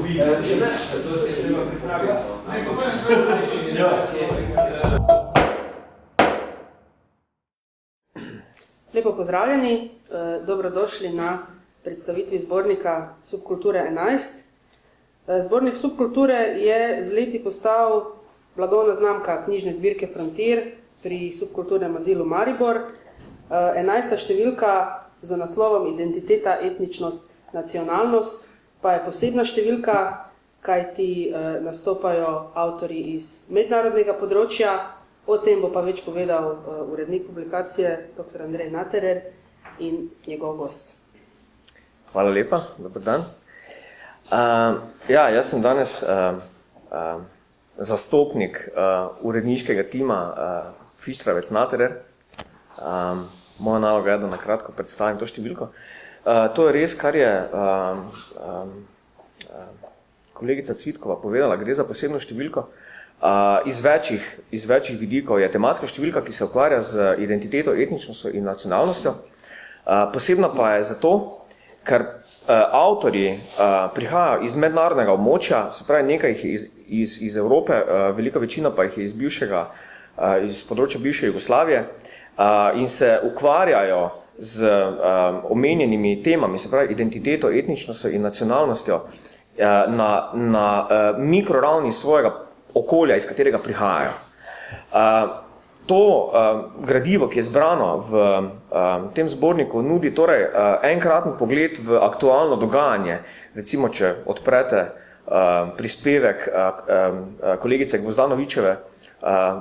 To se treba pripraviti. Lepo pozdravljeni, dobrodošli na predstavitvi zbornika Subkulture 11. Zbornik Subkulture je z leti postal blagovna znamka knjižne zbirke Frontier pri Subkulturnem azilu Maribor. 11. številka z naslovom Identiteta, etničnost, nacionalnost pa je posebna številka, kajti nastopajo avtorji iz mednarodnega področja. O tem bo pa več povedal urednik publikacije dr. Andrej Naterer in njegov gost. Hvala lepa, dober dan. Jaz sem danes zastopnik uredniškega tima Fištravec Naterer. Moja naloga je, da na kratko predstavim to številko. To je res, kar je kolegica Cvitkova povedala, gre za posebno številko. Iz večjih vidikov je tematska številka, ki se ukvarja z identiteto, etničnostjo in nacionalnostjo. Posebna pa je zato, ker avtorji prihajajo iz mednarodnega območja, se pravi nekaj jih iz Evrope, velika večina pa jih je iz področja bivše Jugoslavije in se ukvarjajo z omenjenimi temami, se pravi identiteto, etničnostjo in nacionalnostjo na mikroravni svojega okolja, iz katerega prihajajo. To gradivo, ki je zbrano v tem zborniku, nudi torej enkraten pogled v aktualno dogajanje. Recimo, če odprete prispevek kolegice Gvozdanovičeve,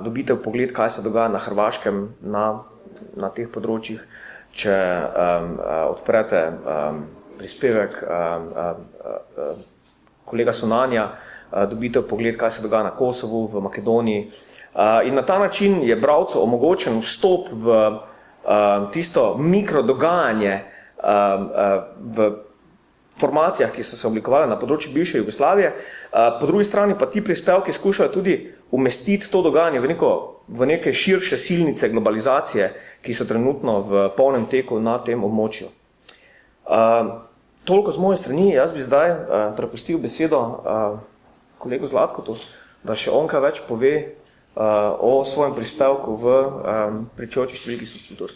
dobite pogled, kaj se dogaja na Hrvaškem na teh področjih. Če odprete prispevek kolega Sonanja, dobite pogled, kaj se dogaja na Kosovu, v Makedoniji. In na ta način je bralcu omogočen vstop v tisto mikrodogajanje v formacijah, ki so se oblikovali na področju bivše Jugoslavije. Po drugi strani pa ti prispevki skušajo tudi umestiti to dogajanje v neke širše silnice globalizacije, ki so trenutno v polnem teku na tem območju. Toliko z moje strani, jaz bi zdaj prepustil besedo kolegu Zlatkotu, da še on kaj več pove o svojem prispevku v pričujoči številki Subkultur.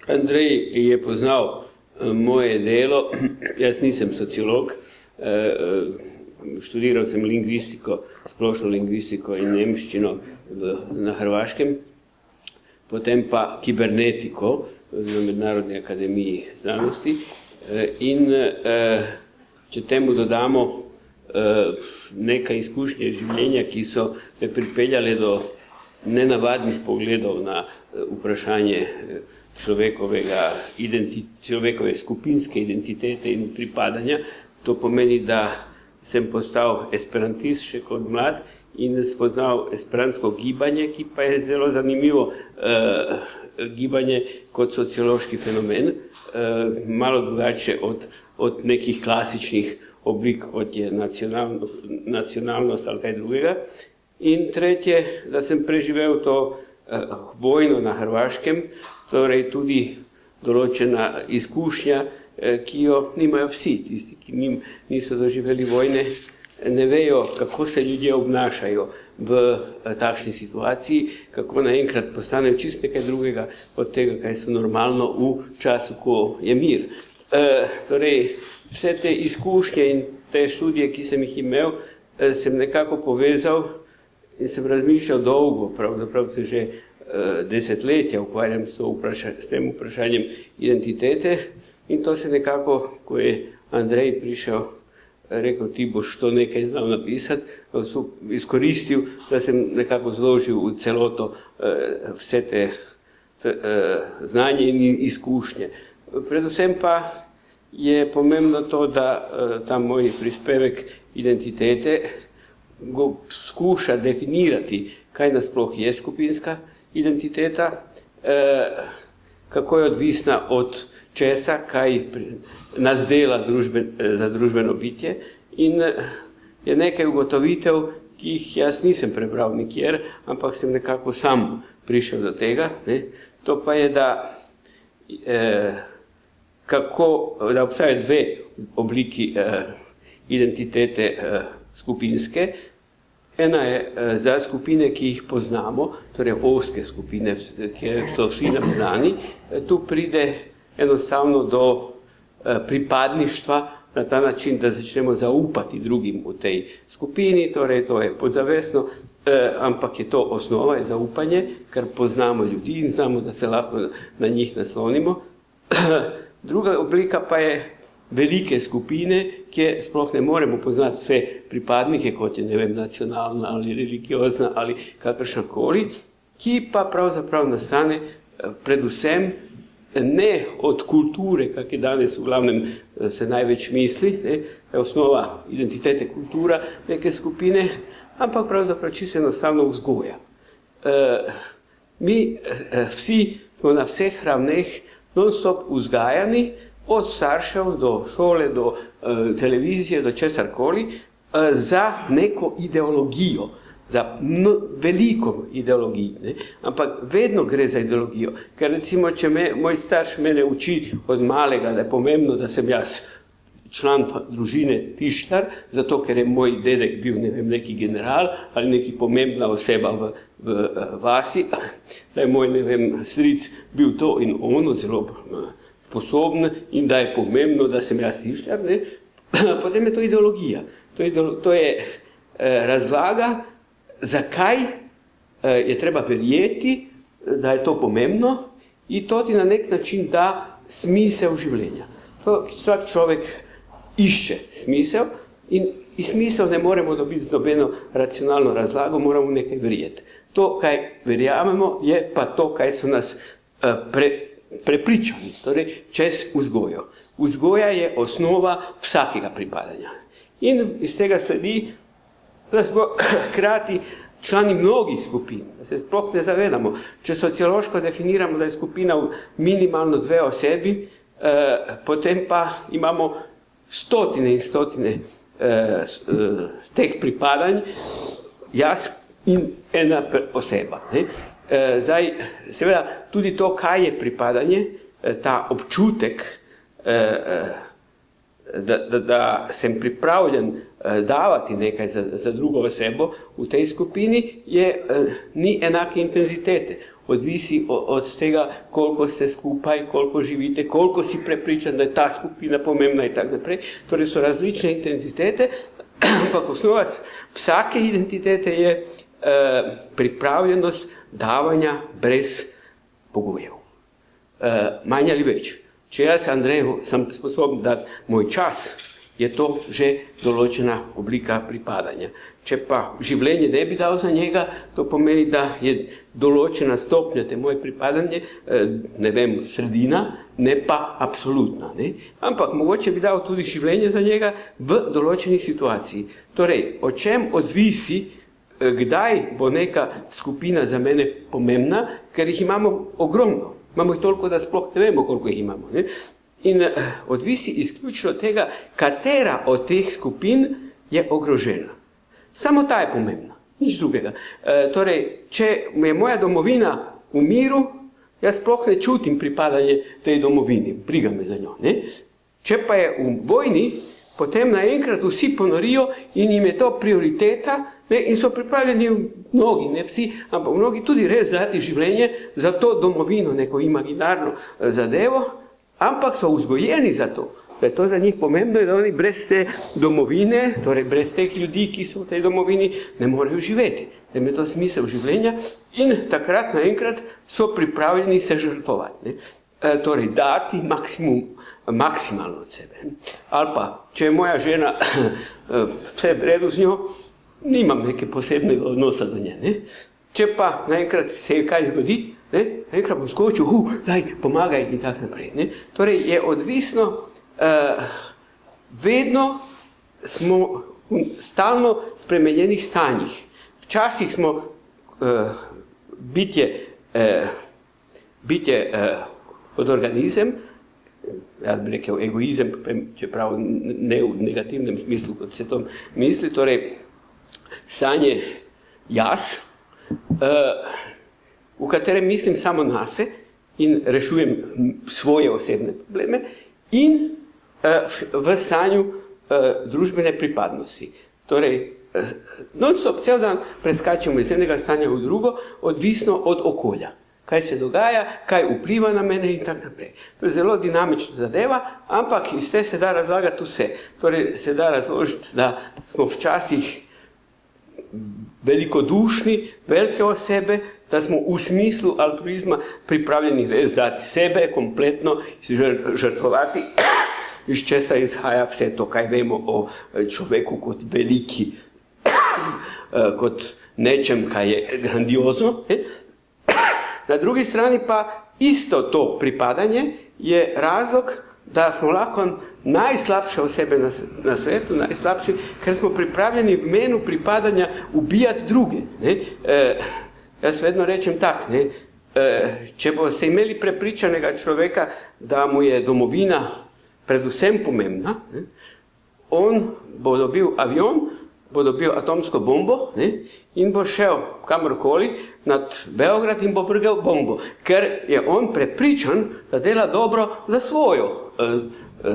Andrej je poznal moje delo, jaz nisem sociolog, študiral sem lingvistiko, splošno lingvistiko in nemščino na Hrvaškem, potem pa kibernetiko na Mednarodni akademiji znanosti in če temu dodamo nekaj izkušnje življenja, ki so me pripeljale do nenavadnih pogledov na vprašanje človekove skupinske identitete in pripadanja. To pomeni, da sem postal esperantist še kot mlad in spoznal esperantsko gibanje, ki pa je zelo zanimivo gibanje kot sociološki fenomen, malo drugače od nekih klasičnih oblik, kot je nacionalnost ali kaj drugega. In tretje, da sem preživel to vojno na Hrvaškem, torej tudi določena izkušnja, ki jo nimajo vsi. Tisti, ki niso doživeli vojne, ne vejo, kako se ljudje obnašajo v takšni situaciji, kako naenkrat postanejo čist nekaj drugega od tega, kaj so normalno v času, ko je mir. Torej, vse te izkušnje in te študije, ki sem jih imel, sem nekako povezal in sem razmišljal dolgo, pravzaprav se že desetletja ukvarjam s tem vprašanjem identitete in to se nekako, ko je Andrej prišel, rekel, ti boš to nekaj znal napisati, izkoristil, da sem nekako zložil v celoto vse te znanje in izkušnje. Predvsem pa je pomembno to, da ta moj prispevek identitete skuša definirati, kaj nasploh je skupinska identiteta, kako je odvisna od česa, kaj nas dela za družbeno bitje in je nekaj ugotovitev, ki jih jaz nisem prebral nikjer, ampak sem nekako sam prišel do tega. To pa je, da da obstajajo dve obliki identitete skupinske. Ena je za skupine, ki jih poznamo, torej ovske skupine, kjer so vsi nabrani. Tu pride enostavno do pripadništva na ta način, da začnemo zaupati drugim v tej skupini, torej to je podzavestno, ampak je to osnova, je zaupanje, ker poznamo ljudi in znamo, da se lahko na njih naslonimo. Druga oblika pa je velike skupine, kjer sploh ne moremo poznati vse pripadnike, kot je, ne vem, nacionalna ali religiozna ali kakršnakoli, ki pa pravzaprav nastane predvsem ne od kulture, kak je danes v glavnem se največ misli, ne, je osnova identitete kultura neke skupine, ampak pravzaprav čisto enostavno vzgoja. Mi vsi smo na vseh ravneh non-stop vzgajani, od staršev do šole, do televizije, do česarkoli, za neko ideologijo, za veliko ideologij, ne? Ampak vedno gre za ideologijo, ker recimo, če moj starš mene uči od malega, da je pomembno, da sem jaz član družine Tištar, zato ker je moj dedek bil, ne vem, neki general ali neki pomembna oseba v vasi, da je moj, ne vem, stric bil to in ono, zelo sposoben in da je pomembno, da sem jaz Tištar, ne? Potem je to ideologija. To je razlaga, zakaj je treba verjeti, da je to pomembno in to ti na nek način da smisel življenja. Vsak človek išče smisel in smisel ne moremo dobiti z nobeno racionalno razlago, moramo nekaj verjeti. To, kaj verjamemo, je pa to, kaj so nas prepričani, torej čez vzgojo. Vzgoja je osnova vsakega pripadanja. In iz tega sledi, da smo hkrati člani mnogih skupin, da se sploh ne zavedamo. Če sociološko definiramo, da je skupina minimalno 2 osebi, potem pa imamo stotine in stotine teh pripadanj, jaz in ena oseba. Ne? Zdaj, seveda, tudi to, kaj je pripadanje, ta občutek, da sem pripravljen davati nekaj za drugo osebo v tej skupini, ni enake intenzitete. Odvisi od tega, koliko ste skupaj, koliko živite, koliko si prepričan, da je ta skupina pomembna in tako naprej. Torej so različne intenzitete, ampak osnova vsake identitete je pripravljenost davanja brez pogojev. Manj ali več. Če jaz Andreju sem sposoben dati moj čas, je to že določena oblika pripadanja. Če pa življenje ne bi dal za njega, to pomeni, da je določena stopnja te moje pripadanje, ne vem, sredina, ne pa absolutna. Ne? Ampak mogoče bi dal tudi življenje za njega v določeni situaciji. Torej, o čem odvisi, kdaj bo neka skupina za mene pomembna, ker jih imamo ogromno. Imamo jih toliko, da sploh ne vemo, koliko jih imamo. Ne? In odvisi izključno od tega, katera od teh skupin je ogrožena. Samo ta je pomembna, nič drugega. Torej, če je moja domovina v miru, jaz sploh ne čutim pripadanje tej domovini, briga me za njo. Ne? Če pa je v vojni, potem naenkrat vsi ponorijo in jim je to prioriteta, ne, in so pripravljeni mnogi, ne vsi, ampak mnogi tudi res dati življenje za to domovino, neko imaginarno zadevo, ampak so vzgojeni za to, da je to za njih pomembno in da oni brez te domovine, torej brez teh ljudi, ki so v tej domovini, ne morejo živeti. Da je to smisel življenja in takrat naenkrat so pripravljeni se žrtvovati. Ne. Torej dati maksimalno od sebe. Ali pa, če je moja žena vse v redu z njo, nimam neke posebnega odnosa do nje. Ne? Če pa naenkrat se kaj zgodi, ne? Naenkrat bom skočil, daj, pomagaj in tako naprej. Ne? Torej je odvisno, vedno smo v stalno spremenjenih stanjih. Včasih smo bitje kot organizem, jaz bi rekel egoizem, čeprav ne v negativnem smislu, kot se to misli, torej stanje jaz, v katerem mislim samo nase in rešujem svoje osebne probleme in v stanju družbene pripadnosti. Torej, non-stop cel dan preskačemo iz enega stanja v drugo, odvisno od okolja. Kaj se dogaja, kaj vpliva na mene in tako naprej. To je zelo dinamična zadeva, ampak iz te se da razlagati vse. Torej, se da razložiti, da smo včasih velikodušni, velike osebe, da smo v smislu altruizma pripravljeni res dati sebe kompletno, si žrtvovati, iz česa izhaja vse to, kaj vemo o človeku kot veliki, kot nečem, kaj je grandiozno. Na drugi strani pa isto to pripadanje je razlog, da smo lahko najslabše osebe na svetu, najslabši, ker smo pripravljeni v imenu pripadanja ubijati druge. Jaz vedno rečem tak, če boste imeli prepričanega človeka, da mu je domovina predvsem pomembna, on bo dobil avion, bo dobil atomsko bombo in bo šel kamorkoli nad Beograd in bo vrgel bombo, ker je on prepričan, da dela dobro za svojo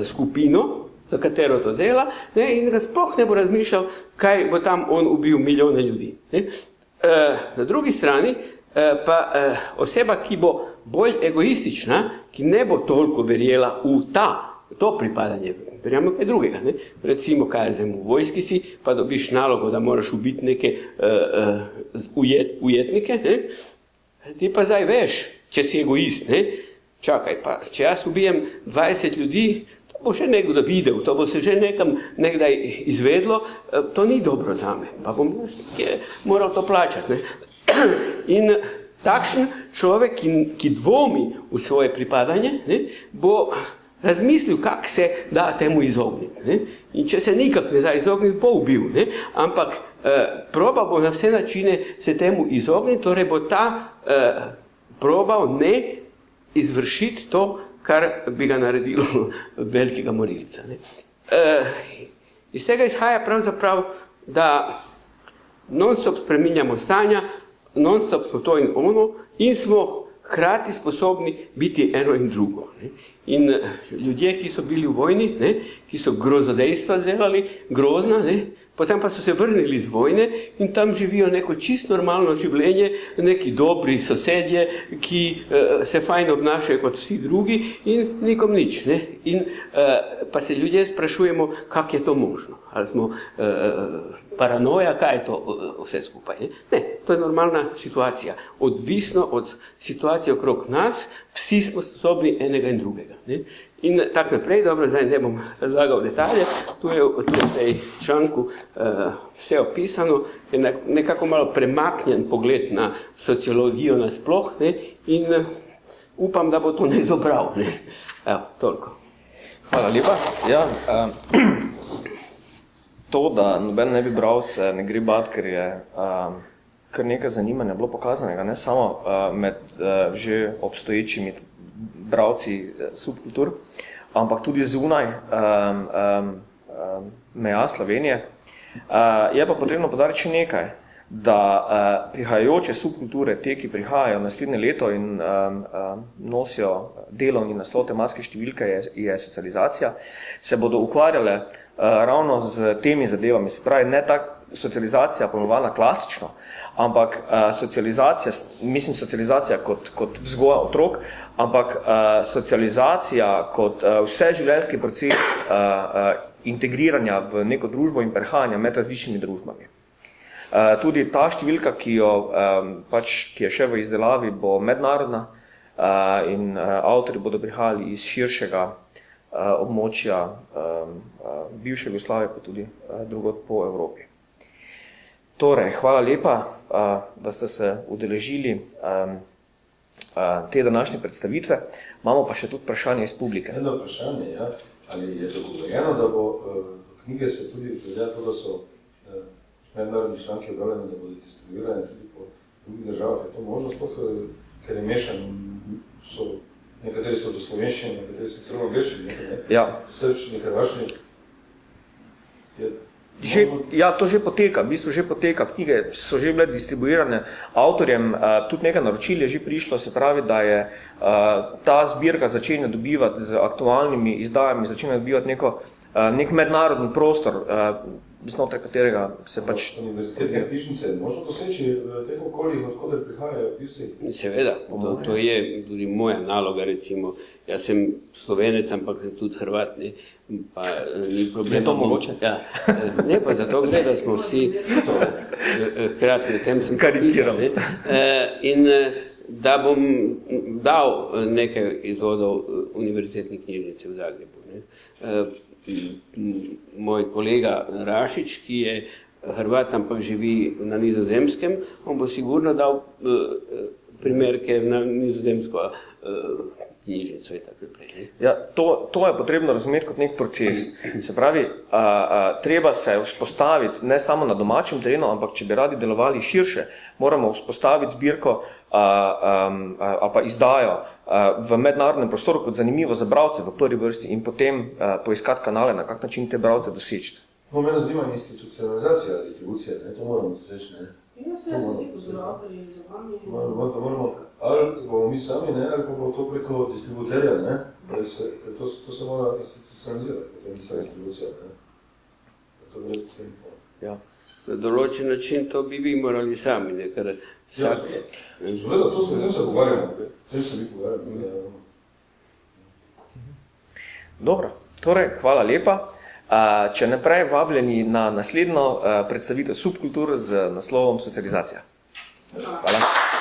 skupino, za katero to dela, in da sploh ne bo razmišljal, kaj bo tam on ubil milijone ljudi. Na drugi strani pa oseba, ki bo bolj egoistična, ki ne bo toliko verjela v to pripadanje, verjamem kaj drugega. Recimo, kaj je v vojski si, pa dobiš nalogo, da moraš ubiti neke ujetnike, ti pa zdaj veš, če si egoist, čakaj pa, če jaz ubijem 20 ljudi, to bo še nekdo videl, to bo se že nekdaj izvedlo, to ni dobro zame, pa bom moral to plačati. In takšen človek, ki dvomi v svoje pripadanje, bo razmislil, kako se da temu izogniti. In če se nikak ne da izogniti, bo ubil. Ampak probal bo na vse načine se temu izogniti, torej bo probal ne izvršiti to, kar bi ga naredilo velikega morilca. Iz tega izhaja pravzaprav, da non-stop spreminjamo stanja, non-stop smo to in ono in smo hkrati sposobni biti eno in drugo. In ljudje, ki so bili v vojni, ki so grozodejstva delali, grozna, potem pa so se vrnili iz vojne in tam živijo neko čisto normalno življenje, neki dobri sosedje, ki se fajn obnašajo kot vsi drugi in nikom nič. In pa se ljudje sprašujemo, kako je to možno. Ali smo paranoja, kaj je to vse skupaj. Ne, to je normalna situacija. Odvisno od situacije okrog nas, vsi smo sposobni enega in drugega. In tak naprej, dobro, zdaj ne bom razlagal detalje, tu je v tej članku vse opisano, je nekako malo premaknjen pogled na sociologijo nasploh in upam, da bo to ne zobral. Evo, toliko. Hvala lepa. Ja, to, da noben ne bi bral, se ne gre bati, ker je kar nekaj zanimanja bilo pokazanega, ne samo med že obstoječimi bravci subkultur, ampak tudi zunaj meja Slovenije. Je pa potrebno podariti še nekaj, da prihajajoče subkulture, te, ki prihajajo naslednje leto in nosijo delovni naslov tematske številke je socializacija, se bodo ukvarjale ravno z temi zadevami. Se pravi, ne tak socializacija pojmovana klasično, ampak socializacija kot vzgoja otrok, ampak socializacija kot vseživljenjski proces integriranja v neko družbo in prehajanja med različnimi družbami. Tudi ta številka, ki je še v izdelavi, bo mednarodna in avtorji bodo prihajali iz širšega območja bivše Jugoslavije, pa tudi drugod po Evropi. Torej, hvala lepa, da ste se udeležili te današnje predstavitve. Imamo pa še tudi vprašanje iz publike. Eno vprašanje, ja. Ali je dogovorjeno, da bo knjige se tudi, glede to, da so mednarodni članki objavljeni, da bodo distribuirane tudi po drugih državah, je to možno sploh, ker je mešan, nekateri so do slovenščine, nekateri so celo angleščine, srbščine, hrvaščine. Ja, to že poteka, v bistvu že poteka, knjige so že bile distribuirane avtorjem, tudi nekaj naročil je že prišlo, se pravi, da je ta zbirka začenja dobivati z aktualnimi izdajami, začenja dobivati neko nek mednarodni prostor, znotraj katerega se pač... Univerzitetne knjižnice, možno doseči v teh okoljih, odkode prihajajo pisci? Seveda, to je tudi moja naloga, recimo. Jaz sem Slovenec, ampak sem tudi Hrvat, ne, pa ni problema. Je to mogoče? Ja, ne, pa zato gre, da smo vsi hkrati, na tem sem karikiral. In da bom dal nekaj izvodov Univerzitetne knjižnice v Zagrebu. Ne. Moj kolega Rašič, ki je Hrvat, ampak živi na Nizozemskem, on bo sigurno dal primerke na nizozemsko knjižnico in tako naprej. Ja, to je potrebno razumeti kot nek proces. Se pravi, treba se vzpostaviti ne samo na domačem terenu, ampak če bi radi delovali širše, moramo vzpostaviti zbirko ali pa izdajo v mednarodnem prostoru kot zanimivo za bralce v prvi vrsti in potem poiskati kanale, na kak način te bralce doseči. No, mene zanima institucionalizacija distribucije, ne? To moramo doseči, ne? Jaz se stiku z avtorji za vami. Moramo, ali bomo mi sami, ne, ali pa bo to preko distributerja, ne? To se mora institucionalizirati, potem se distribucija, ne? To gre potem po. Ja. Na določen način to bi vi morali sami, ne, ker vsak... Seveda, to se pogovarjamo, tem se mi pogovarjamo. Dobro, torej, hvala lepa. Če naprej vabljeni na naslednjo predstavitev subkultur z naslovom Socializacija. Hvala.